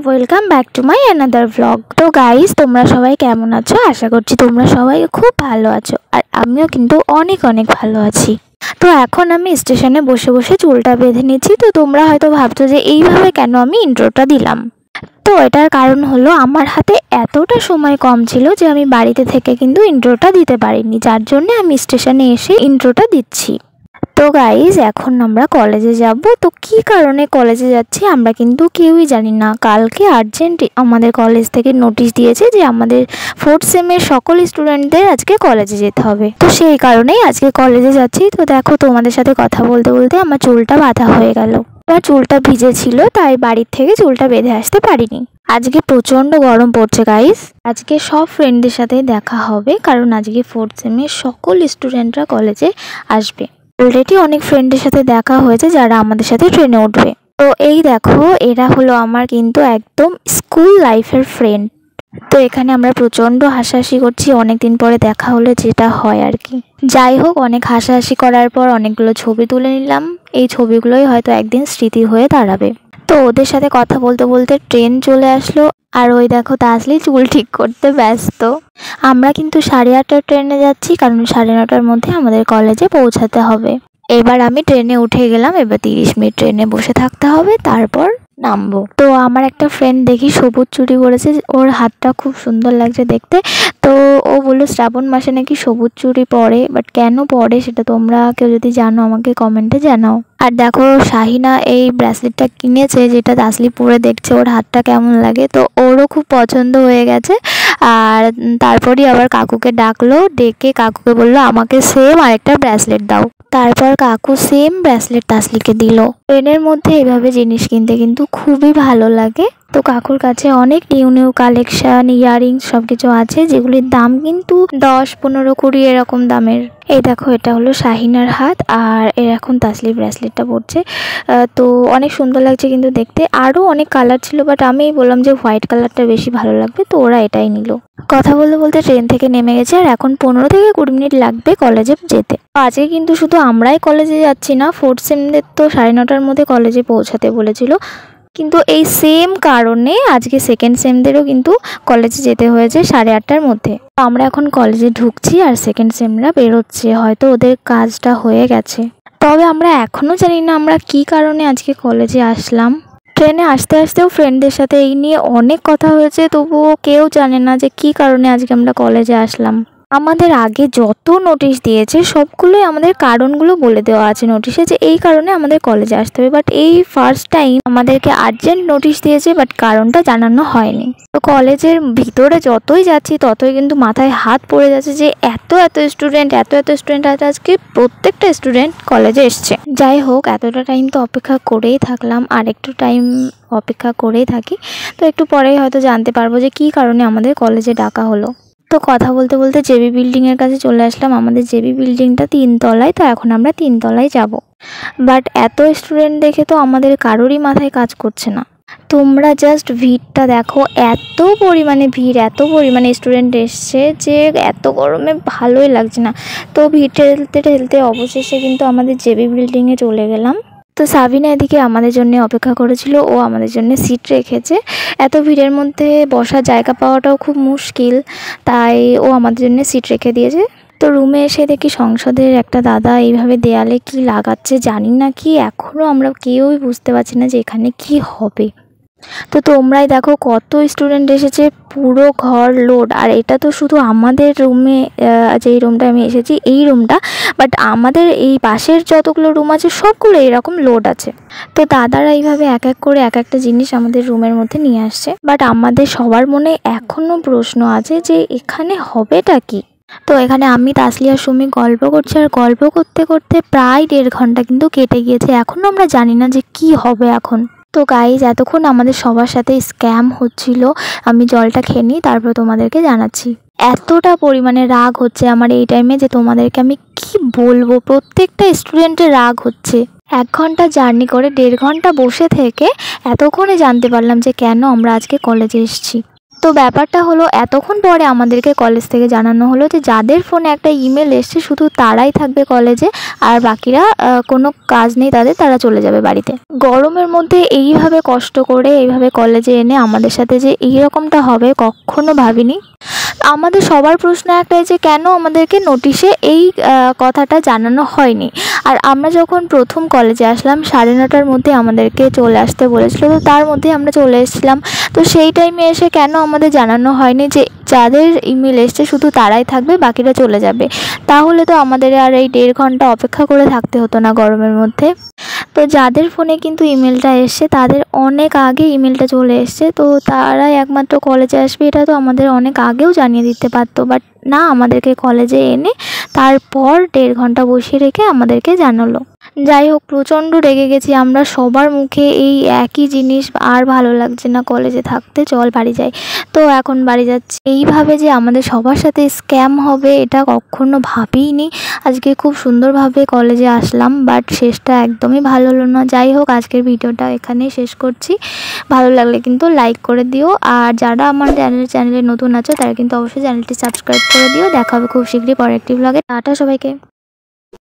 Welcome back to my another blog. তো guys, তোমরা সবাই কেমন আছো? আশা করছি তোমরা সবাই খুব ভালো আছো, আর আমিও কিন্তু অনেক অনেক ভালো আছি। তো এখন আমি স্টেশনে বসে বসে চুলটা বেঁধে নিচ্ছি। তো তোমরা হয়তো ভাবছো যে এইভাবে কেন আমি ইন্ট্রোটা দিলাম। তো এটার কারণ হলো আমার হাতে এতটা সময় কম ছিল যে আমি বাড়িতে থেকে কিন্তু ইন্ট্রোটা দিতে পারিনি, যার জন্য আমি স্টেশনে এসে ইন্ট্রোটা দিচ্ছি। তো গাইজ, এখন আমরা কলেজে যাব। তো কি কারণে কলেজে যাচ্ছি আমরা কিন্তু কেউই জানি না। কালকে আর্জেন্ট আমাদের কলেজ থেকে নোটিশ দিয়েছে যে আমাদের 4th সেমের সকল স্টুডেন্টদের আজকে কলেজে যেতে হবে। তো সেই কারণেই আজকে কলেজে যাচ্ছি। তো দেখো, তোমাদের সাথে কথা বলতে বলতে আমার চুলটা বাঁধা হয়ে গেল। আমার চুলটা ভিজে ছিল, তাই বাড়ির থেকে চুলটা বেঁধে আসতে পারিনি। আজকে প্রচণ্ড গরম পড়ছে গাইস। আজকে সব ফ্রেন্ডদের সাথে দেখা হবে, কারণ আজকে 4th সেমের সকল স্টুডেন্টরা কলেজে আসবে। অলরেডি অনেক ফ্রেন্ডের সাথে দেখা হয়েছে যারা আমাদের সাথে ট্রেনে উঠবে। তো এই দেখো, এরা হলো আমার কিন্তু একদম স্কুল লাইফের ফ্রেন্ড। তো এখানে আমরা প্রচণ্ড হাসাহাসি করছি, অনেকদিন পরে দেখা হলে যেটা হয় আর কি। যাই হোক, অনেক হাসাহাসি করার পর অনেকগুলো ছবি তুলে নিলাম। এই ছবিগুলোই হয়তো একদিন স্মৃতি হয়ে দাঁড়াবে। তো ওদের সাথে কথা বলতে বলতে ট্রেন চলে আসলো, আর ওই দেখো তাসলি চুল ঠিক করতে ব্যস্ত। আমরা কিন্তু 8:30টার ট্রেনে যাচ্ছি, কারণ 9:30টার মধ্যে আমাদের কলেজে পৌঁছাতে হবে। এবার আমি ট্রেনে উঠে গেলাম। এবার 30 মিনিট ট্রেনে বসে থাকতে হবে, তারপর নামবো। তো আমার একটা ফ্রেন্ড দেখি সবুজ চুড়ি পরেছে, ওর হাতটা খুব সুন্দর লাগছে দেখতে। তো ও বললো শ্রাবণ মাসে নাকি সবুজ চুড়ি পরে, বাট কেন পরে সেটা তোমরা কেউ যদি জানো আমাকে কমেন্টে জানাও। আর দেখো, শাহিনা এই ব্রেসলেটটা কিনেছে, যেটা তাসলি পরে দেখছে ওর হাতটা কেমন লাগে। তো ওরও খুব পছন্দ হয়ে গেছে। আর তারপরই আবার কাকুকে ডাকলো, ডেকে কাকুকে বললো আমাকে সেম আরেকটা ব্রেসলেট দাও। তারপর কাকু সেম ব্রেসলেট তাসলিকে দিল। ট্রেনের মধ্যে এভাবে জিনিস কিনতে কিন্তু খুবই ভালো লাগে। তো কাকুর কাছে অনেক নিউ নিউ কালেকশন, ইয়াররিংস সবকিছু আছে, যেগুলির দাম কিন্তু 10, 15, 20 এরকম দামের। এই দেখো, এটা হলো শাহিনার হাত, আর এর এখন তাসলি ব্রেসলেটটা পরছে। তো অনেক সুন্দর লাগছে কিন্তু দেখতে। আরও অনেক কালার ছিল, বাট আমি বললাম যে হোয়াইট কালারটা বেশি ভালো লাগবে, তো ওরা এটাই নিল। কথা বলতে বলতে ট্রেন থেকে নেমে গেছে, আর এখন 15 থেকে 20 মিনিট লাগবে কলেজে যেতে। আজকে কিন্তু শুধু আমরাই কলেজে যাচ্ছি না, 4th সেমদের তো 9:30টার মধ্যে কলেজে পৌঁছাতে বলেছিল। কিন্তু এই সেম কারণে আজকে 2nd সেমদেরও কিন্তু কলেজে যেতে হয়েছে 8:30টার মধ্যে। আমরা এখন কলেজে ঢুকছি, আর 2nd সেমরা বেরোচ্ছে। হয়তো ওদের কাজটা হয়ে গেছে, তবে আমরা এখনও জানি না আমরা কি কারণে আজকে কলেজে আসলাম। ট্রেনে আসতে আসতেও ফ্রেন্ডদের সাথে এই নিয়ে অনেক কথা হয়েছে, তবুও কেউ জানে না যে কি কারণে আজকে আমরা কলেজে আসলাম। আমাদের আগে যত নোটিশ দিয়েছে সবগুলোই আমাদের কারণগুলো বলে দেওয়া আছে নোটিশে, যে এই কারণে আমাদের কলেজে আসতে হবে। বাট এই ফার্স্ট টাইম আমাদেরকে আর্জেন্ট নোটিশ দিয়েছে, বাট কারণটা জানানো হয়নি। তো কলেজের ভিতরে যতই যাচ্ছি ততই কিন্তু মাথায় হাত পড়ে যাচ্ছে যে এত স্টুডেন্ট আজকে প্রত্যেকটা স্টুডেন্ট কলেজে এসছে। যাই হোক, এতটা টাইম তো অপেক্ষা করেই থাকলাম, আর একটু টাইম অপেক্ষা করেই থাকি। তো একটু পরেই হয়তো জানতে পারবো যে কী কারণে আমাদের কলেজে ডাকা হলো। তো কথা বলতে বলতে জেবি বিল্ডিংয়ের কাছে চলে আসলাম। আমাদের জেবি বিল্ডিংটা 3 তলায়, তো এখন আমরা 3 তলায় যাব। বাট এত স্টুডেন্ট দেখে তো আমাদের কারোরই মাথায় কাজ করছে না। তোমরা জাস্ট ভিড়টা দেখো, এত পরিমাণে ভিড়, এত পরিমাণে স্টুডেন্ট এসছে যে এত গরমে ভালোই লাগছে না। তো ভিড় ঠেলতে ঠেলতে অবশেষে কিন্তু আমাদের জেবি বিল্ডিংয়ে চলে গেলাম। তো সাবিনা এদিকে আমাদের জন্য অপেক্ষা করেছিল, ও আমাদের জন্য সিট রেখেছে। এত ভিড়ের মধ্যে বসার জায়গা পাওয়াটাও খুব মুশকিল, তাই ও আমাদের জন্য সিট রেখে দিয়েছে। তো রুমে এসে দেখি সংসদের একটা দাদা এইভাবে দেয়ালে কি লাগাচ্ছে, জানি না কি, এখনও আমরা কেউই বুঝতে পারছি না যে এখানে কি হবে। তো তোমরাই দেখো কত স্টুডেন্ট এসেছে, পুরো ঘর লোড। আর এটা তো শুধু আমাদের রুমে, যেই রুমটা আমি এসেছি এই রুমটা, বাট আমাদের এই পাশের যতগুলো রুম আছে সবগুলো এরকম লোড আছে। তো দাদারা এইভাবে এক এক করে এক একটা জিনিস আমাদের রুমের মধ্যে নিয়ে আসছে। বাট আমাদের সবার মনে এখনও প্রশ্ন আছে যে এখানে হবেটা কি। তো এখানে আমি, তাসলি আর সুমি গল্প করছি, আর গল্প করতে করতে প্রায় 1.5 ঘন্টা কিন্তু কেটে গিয়েছে। এখনও আমরা জানি না যে কি হবে এখন। তো গাইজ, এতক্ষণ আমাদের সবার সাথে স্ক্যাম হচ্ছিল। আমি জলটা খেয়ে নিই, তারপর তোমাদেরকে জানাচ্ছি। এতটা পরিমাণে রাগ হচ্ছে আমার এই টাইমে যে তোমাদেরকে আমি কি বলবো। প্রত্যেকটা স্টুডেন্টের রাগ হচ্ছে। 1 ঘন্টা জার্নি করে 1.5 ঘন্টা বসে থেকে এতক্ষণে জানতে পারলাম যে কেন আমরা আজকে কলেজে এসেছি। তো ব্যাপারটা হলো এতক্ষণ পরে আমাদেরকে কলেজ থেকে জানানো হলো যে যাদের ফোনে একটা ইমেল এসছে শুধু তারাই থাকবে কলেজে, আর বাকিরা কোনো কাজ নেই তাদের, তারা চলে যাবে বাড়িতে। গরমের মধ্যে এইভাবে কষ্ট করে এইভাবে কলেজে এনে আমাদের সাথে যে এইরকমটা হবে কখনো ভাবিনি। আমাদের সবার প্রশ্ন একটাই যে কেন আমাদেরকে নোটিশে এই কথাটা জানানো হয়নি। আর আমরা যখন প্রথম কলেজে আসলাম 9:30টার মধ্যে আমাদেরকে চলে আসতে বলেছিল, তো তার মধ্যে আমরা চলে এসেছিলাম। তো সেই টাইমে এসে কেন আমাদের জানানো হয়নি যে যাদের ইমেল এসছে শুধু তারাই থাকবে, বাকিরা চলে যাবে। তাহলে তো আমাদের আর এই 1.5 ঘন্টা অপেক্ষা করে থাকতে হতো না গরমের মধ্যে। তো যাদের ফোনে কিন্তু ইমেলটা এসছে তাদের অনেক আগে ইমেলটা চলে এসছে, তো তারাই একমাত্র কলেজে আসবে, এটা তো আমাদের অনেক আগেও জানিয়ে দিতে পারতো। বাট না, আমাদেরকে কলেজে এনে তারপর 1.5 ঘন্টা বসিয়ে রেখে আমাদেরকে জানালো। যাই হোক, প্রচণ্ড রেগে গেছি আমরা, সবার মুখে এই একই জিনিস, আর ভালো লাগছে না কলেজে থাকতে, চল বাড়ি যাই। তো এখন বাড়ি যাচ্ছি। এইভাবে যে আমাদের সবার সাথে স্ক্যাম হবে এটা কখনো ভাবিনি। আজকে খুব সুন্দরভাবে কলেজে আসলাম, বাট শেষটা একদমই ভালো হলো না। যাই হোক, আজকের ভিডিওটা এখানেই শেষ করছি। ভালো লাগলে কিন্তু লাইক করে দিও, আর যারা আমার চ্যানেলে নতুন আছো তারা কিন্তু অবশ্যই চ্যানেলটি সাবস্ক্রাইব করে দিও। দেখা হবে খুব শীঘ্রই পরের একটি ব্লগে। টাটা সবাইকে।